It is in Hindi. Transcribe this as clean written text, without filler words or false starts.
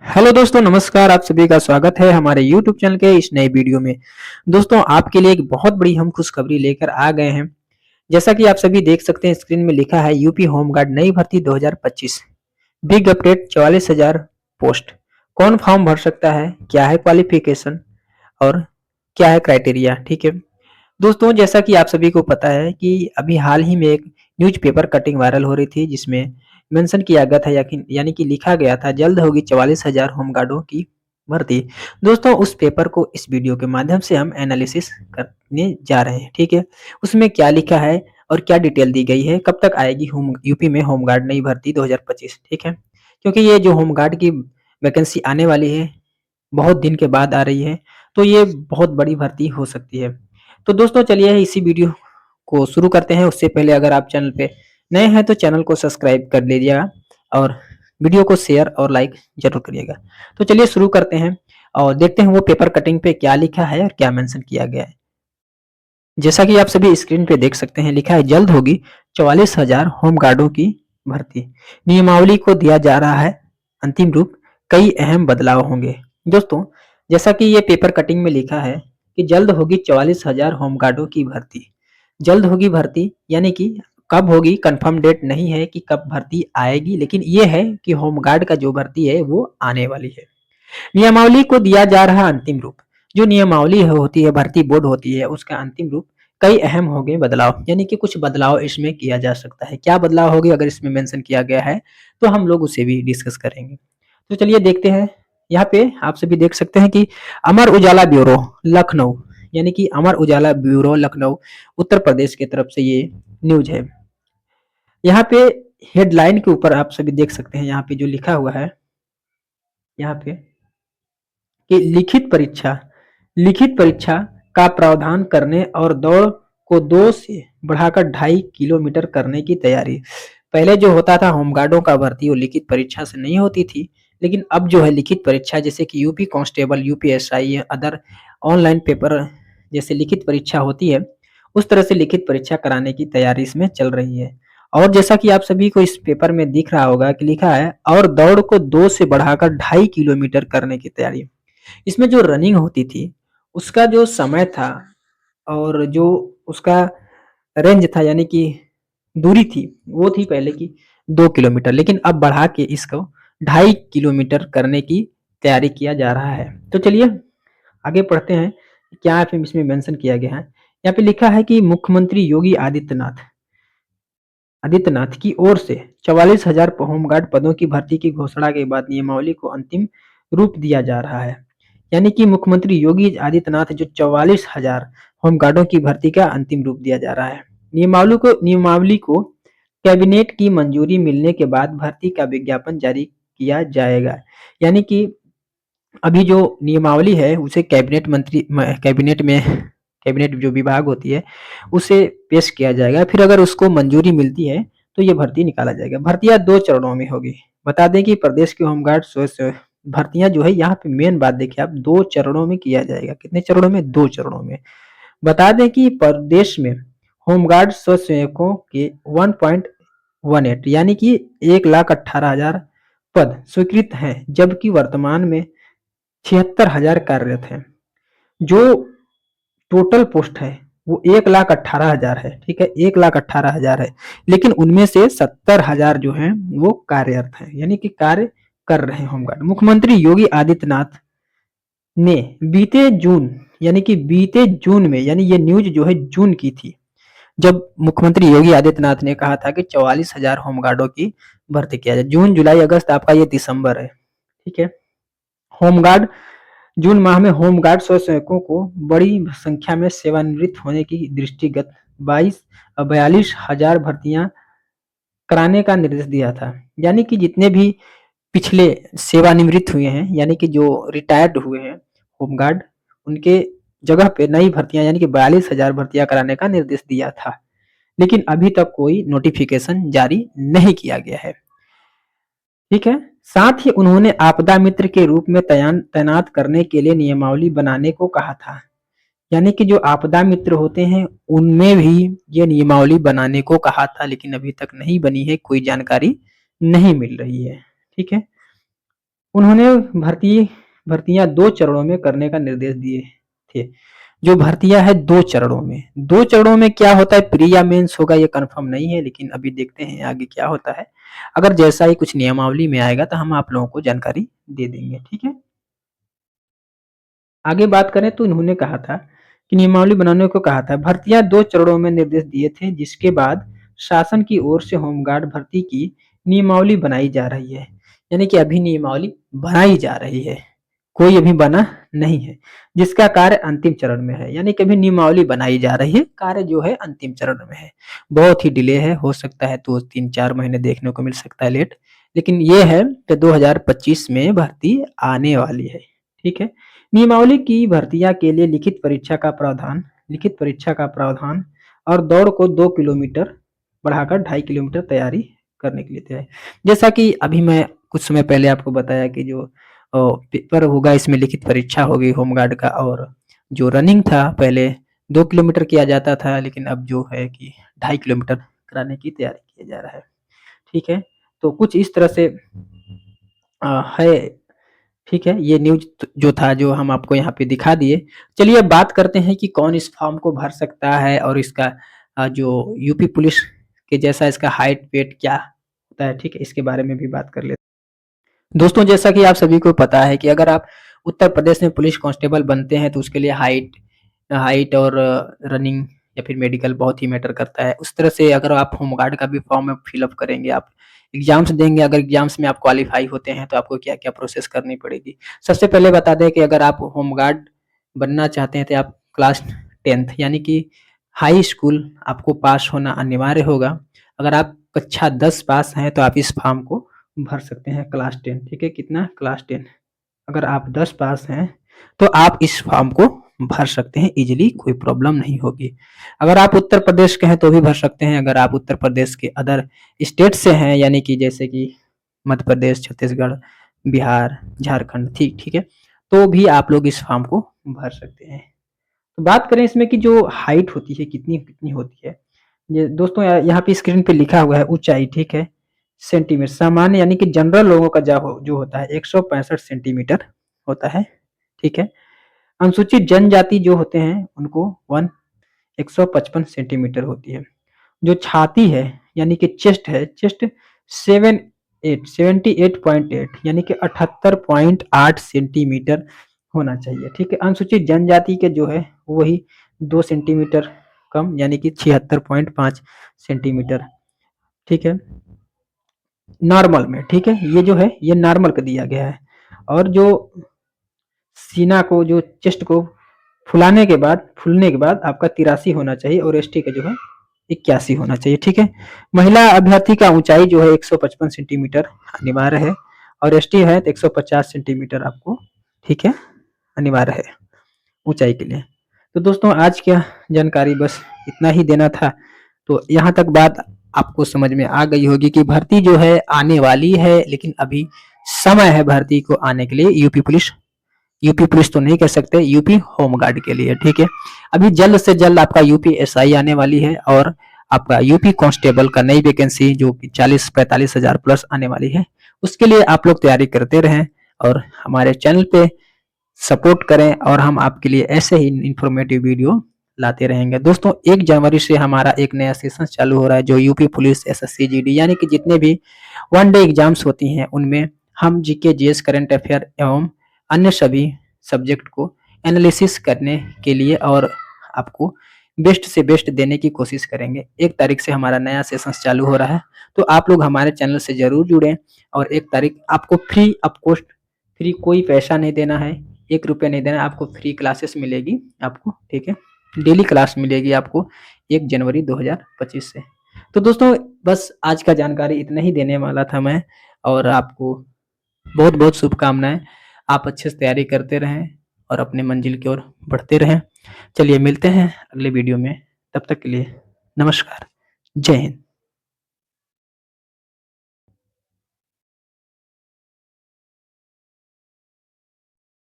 हेलो दोस्तों, नमस्कार। आप सभी का स्वागत है हमारे YouTube चैनल के इस नए वीडियो में। दोस्तों, आपके लिए एक बहुत बड़ी हम खुशखबरी लेकर आ गए हैं। जैसा कि आप सभी देख सकते हैं, स्क्रीन में लिखा है यूपी होमगार्ड नई भर्ती 2025 बिग अपडेट 44,000 पोस्ट। कौन फॉर्म भर सकता है, क्या है क्वालिफिकेशन और क्या है क्राइटेरिया। ठीक है दोस्तों, जैसा कि आप सभी को पता है कि अभी हाल ही में एक न्यूज़पेपर कटिंग वायरल हो रही थी, जिसमें मेंशन किया गया था यानी कि लिखा गया था जल्द होगी 44,000 होमगार्डों की भर्ती। दोस्तों, उस पेपर को इस वीडियो के माध्यम से हम एनालिसिस करने जा रहे हैं। ठीक है, उसमें क्या लिखा है और क्या डिटेल दी गई है, कब तक आएगी होम यूपी में होमगार्ड नई भर्ती 2025। ठीक है, क्योंकि ये जो होमगार्ड की वैकेंसी आने वाली है, बहुत दिन के बाद आ रही है, तो ये बहुत बड़ी भर्ती हो सकती है। तो दोस्तों, चलिए इसी वीडियो को शुरू करते हैं। उससे पहले अगर आप चैनल पे नए हैं तो चैनल को सब्सक्राइब कर लीजिएगा और वीडियो को शेयर और लाइक जरूर करिएगा। तो चलिए शुरू करते हैं और देखते हैं वो पेपर कटिंग पे क्या लिखा है और क्या मेंशन किया गया है। जैसा कि आप सभी स्क्रीन पे देख सकते हैं, लिखा है जल्द होगी 44,000 होमगार्डों की भर्ती। नियमावली को दिया जा रहा है अंतिम रूप, कई अहम बदलाव होंगे। दोस्तों, जैसा कि ये पेपर कटिंग में लिखा है कि जल्द होगी 44,000 होमगार्डों की भर्ती। जल्द होगी भर्ती यानी कि कब होगी कंफर्म डेट नहीं है कि कब भर्ती आएगी, लेकिन ये है कि होमगार्ड का जो भर्ती है वो आने वाली है। नियमावली को दिया जा रहा अंतिम रूप। जो नियमावली होती है, भर्ती बोर्ड होती है, उसका अंतिम रूप कई अहम हो गए बदलाव, यानी कि कुछ बदलाव इसमें किया जा सकता है। क्या बदलाव होगी अगर इसमें मेंशन किया गया है, तो हम लोग उसे भी डिस्कस करेंगे। तो चलिए देखते हैं। यहाँ पे आप सभी देख सकते हैं कि अमर उजाला ब्यूरो लखनऊ, यानी कि अमर उजाला ब्यूरो लखनऊ उत्तर प्रदेश की तरफ से ये न्यूज है। यहाँ पे हेडलाइन के ऊपर आप सभी देख सकते हैं, यहाँ पे जो लिखा हुआ है यहाँ पे कि लिखित परीक्षा का प्रावधान करने और दौड़ को 2 से बढ़ाकर 2.5 किलोमीटर करने की तैयारी। पहले जो होता था होमगार्डों का भर्ती, वो लिखित परीक्षा से नहीं होती थी, लेकिन अब जो है लिखित परीक्षा, जैसे कि UP constable, UPSI, other online paper जैसे लिखित परीक्षा होती है, उस तरह से लिखित परीक्षा कराने की तैयारी इसमें चल रही है। और जैसा कि आप सभी को इस पेपर में दिख रहा होगा कि लिखा है और दौड़ को 2 से बढ़ाकर 2.5 किलोमीटर करने की तैयारी। इसमें जो रनिंग होती थी, उसका जो समय था और जो उसका रेंज था, यानी कि दूरी थी, वो थी पहले की 2 किलोमीटर, लेकिन अब बढ़ा के इसको 2.5 किलोमीटर करने की तैयारी किया जा रहा है। तो चलिए आगे पढ़ते हैं, क्या इसमें मेंशन किया गया है। यहाँ पे लिखा है कि मुख्यमंत्री योगी आदित्यनाथ की ओर से 44,000 होमगार्ड पदों की भर्ती की घोषणा के बाद नियमावली को अंतिम रूप दिया जा रहा है। यानी कि मुख्यमंत्री योगी आदित्यनाथ जो 44,000 होमगार्डों की भर्ती का अंतिम रूप दिया जा रहा है। नियमावली को कैबिनेट की मंजूरी मिलने के बाद भर्ती का विज्ञापन जारी किया जाएगा। यानी कि अभी जो नियमावली है उसे कैबिनेट जो विभाग होती है उसे पेश किया जाएगा। फिर अगर उसको मंजूरी मिलती है तो ये भर्ती निकाला जाएगा। भर्तियां 2 चरणों में होगी। बता दें कि प्रदेश के होमगार्ड भर्तियां जो है, यहाँ पे मेन बात देखिए आप, 2 चरणों में किया जाएगा। कितने चरणों में? 2 चरणों में। बता दें कि प्रदेश में होमगार्ड स्वयंसेवकों के 1.18 यानी कि 1,18,000 पद स्वीकृत हैं, जबकि वर्तमान में 76,000 कार्यरत हैं। जो टोटल पोस्ट है वो 1,18,000 है। ठीक है, 1,18,000 है, लेकिन उनमें से 70,000 जो है वो कार्यरत है, यानी कि कार्य कर रहे हैं होमगार्ड। मुख्यमंत्री योगी आदित्यनाथ ने बीते जून, यानी कि बीते जून में, यानी ये न्यूज जो है जून की थी, जब मुख्यमंत्री योगी आदित्यनाथ ने कहा था कि 44,000 होमगार्डों की भर्ती किया जाए। जून, जुलाई, अगस्त, आपका ये दिसंबर है। ठीक है, होमगार्ड जून माह में होमगार्ड स्वयंसेवकों को बड़ी संख्या में सेवानिवृत्त होने की दृष्टिगत 42,000 भर्तियां कराने का निर्देश दिया था। यानी कि जितने भी पिछले सेवानिवृत्त हुए हैं, यानी कि जो रिटायर्ड हुए हैं होमगार्ड, उनके जगह पे नई भर्तियां यानी कि 42,000 भर्तियां कराने का निर्देश दिया था, लेकिन अभी तक कोई नोटिफिकेशन जारी नहीं किया गया है। ठीक है, साथ ही उन्होंने आपदा मित्र के रूप में तैनात करने के लिए नियमावली बनाने को कहा था। यानी कि जो आपदा मित्र होते हैं उनमें भी ये नियमावली बनाने को कहा था, लेकिन अभी तक नहीं बनी है, कोई जानकारी नहीं मिल रही है। ठीक है, उन्होंने भर्तियां 2 चरणों में करने का निर्देश दिए थे। जो भर्तियां है 2 चरणों में, 2 चरणों में क्या होता है, प्री या मेंस होगा ये कंफर्म नहीं है, लेकिन अभी देखते हैं आगे क्या होता है। अगर जैसा ही कुछ नियमावली में आएगा तो हम आप लोगों को जानकारी दे देंगे, ठीक है। आगे बात करें तो इन्होंने कहा था कि नियमावली बनाने को कहा था, भर्तियां 2 चरणों में निर्देश दिए थे, जिसके बाद शासन की ओर से होमगार्ड भर्ती की नियमावली बनाई जा रही है। यानी कि अभी नियमावली बनाई जा रही है, कोई अभी बना नहीं है, जिसका कार्य अंतिम चरण में है। यानी कि अभी नियमावली बनाई जा रही है, कार्य जो है अंतिम चरण में है। बहुत ही डिले है, हो सकता है तो 3-4 महीने देखने को मिल सकता है लेट, लेकिन ये है कि 2025 में भर्ती आने वाली है, ठीक है। नियमावली की भर्तियां के लिए लिखित परीक्षा का प्रावधान और दौड़ को 2 किलोमीटर बढ़ाकर 2.5 किलोमीटर तैयारी करने के लिए तैयार। जैसा कि अभी मैं कुछ समय पहले आपको बताया कि जो पेपर होगा इसमें लिखित परीक्षा होगी होमगार्ड का, और जो रनिंग था पहले 2 किलोमीटर किया जाता था, लेकिन अब जो है कि 2.5 किलोमीटर कराने की तैयारी किया जा रहा है, ठीक है। तो कुछ इस तरह से है, ठीक है। ये न्यूज़ जो था जो हम आपको यहाँ पे दिखा दिए। चलिए अब बात करते हैं कि कौन इस फॉर्म को भर सकता है और इसका जो यूपी पुलिस के जैसा इसका हाइट वेट क्या होता है, ठीक है, इसके बारे में भी बात कर लेते हैं। दोस्तों जैसा कि आप सभी को पता है कि अगर आप उत्तर प्रदेश में पुलिस कांस्टेबल बनते हैं तो उसके लिए हाइट हाइट और रनिंग या फिर मेडिकल बहुत ही मैटर करता है। उस तरह से अगर आप होमगार्ड का भी फॉर्म फिलअप करेंगे, आप एग्जाम्स देंगे, अगर एग्जाम्स में आप क्वालिफाई होते हैं तो आपको क्या क्या प्रोसेस करनी पड़ेगी। सबसे पहले बता दें कि अगर आप होमगार्ड बनना चाहते हैं तो आप क्लास 10th यानी कि हाई स्कूल आपको पास होना अनिवार्य होगा। अगर आप कक्षा 10 पास हैं तो आप इस फॉर्म को भर सकते हैं, क्लास 10, ठीक है। कितना, क्लास 10। अगर आप 10 पास हैं तो आप इस फॉर्म को भर सकते हैं इजीली, कोई प्रॉब्लम नहीं होगी। अगर आप उत्तर प्रदेश के हैं तो भी भर सकते हैं। अगर आप उत्तर प्रदेश के अदर स्टेट से हैं यानी कि जैसे कि मध्य प्रदेश, छत्तीसगढ़, बिहार, झारखंड, ठीक ठीक है, तो भी आप लोग इस फॉर्म को भर सकते हैं। तो बात करें इसमें कि जो हाइट होती है कितनी कितनी होती है, ये दोस्तों यहाँ पे स्क्रीन पे लिखा हुआ है ऊंचाई, ठीक है, सेंटीमीटर। सामान्य यानी कि जनरल लोगों का जो होता है 165 सेंटीमीटर होता है, ठीक है। अनुसूचित जनजाति जो होते हैं उनको 155 सेंटीमीटर होती है। जो छाती है यानी कि चेस्ट है, चेस्ट 78 यानी कि 78.8 सेंटीमीटर होना चाहिए, ठीक है। अनुसूचित जनजाति के जो है वही 2 सेंटीमीटर कम यानी कि 76.5 सेंटीमीटर, ठीक है, नॉर्मल में, ठीक है। ये जो है ये नॉर्मल का दिया गया है। और जो सीना को, जो चेस्ट को फूलने के बाद आपका 83 होना चाहिए, और एसटी का जो है 81 होना चाहिए, ठीक है। महिला अभ्यर्थी का ऊंचाई जो है 155 सेंटीमीटर अनिवार्य है, और एसटी है तो 150 सेंटीमीटर आपको, ठीक है, अनिवार्य है ऊंचाई के लिए। तो दोस्तों आज क्या जानकारी बस इतना ही देना था। तो यहाँ तक बात आपको समझ में आ गई होगी कि भर्ती जो है आने वाली है, लेकिन अभी समय है भर्ती को आने के लिए। यूपी पुलिस तो नहीं कह सकते, यूपी होमगार्ड के लिए, ठीक है। अभी जल्द से जल्द आपका यूपी एसआई आने वाली है, और आपका यूपी कांस्टेबल का नई वैकेंसी जो कि 40-45 हजार प्लस आने वाली है, उसके लिए आप लोग तैयारी करते रहें और हमारे चैनल पे सपोर्ट करें, और हम आपके लिए ऐसे ही इंफॉर्मेटिव वीडियो लाते रहेंगे। दोस्तों 1 जनवरी से हमारा एक नया सेशन चालू हो रहा है, जो यूपी पुलिस एसएससी जीडी यानी कि जितने भी वन डे एग्जाम्स होती हैं उनमें हम जीके जीएस करंट अफेयर एवं अन्य सभी सब्जेक्ट को एनालिसिस करने के लिए और आपको बेस्ट से बेस्ट देने की कोशिश करेंगे। 1 तारीख से हमारा नया सेशन चालू हो रहा है, तो आप लोग हमारे चैनल से जरूर जुड़ें। और 1 तारीख आपको फ्री ऑफ कॉस्ट, फ्री कोई पैसा नहीं देना है, 1 रुपया नहीं देना है, आपको फ्री क्लासेस मिलेगी आपको, ठीक है। डेली क्लास मिलेगी आपको 1 जनवरी 2025 से। तो दोस्तों बस आज का जानकारी इतना ही देने वाला था मैं, और आपको बहुत बहुत शुभकामनाएं। आप अच्छे से तैयारी करते रहें और अपने मंजिल की ओर बढ़ते रहें। चलिए मिलते हैं अगले वीडियो में, तब तक के लिए नमस्कार, जय हिंद।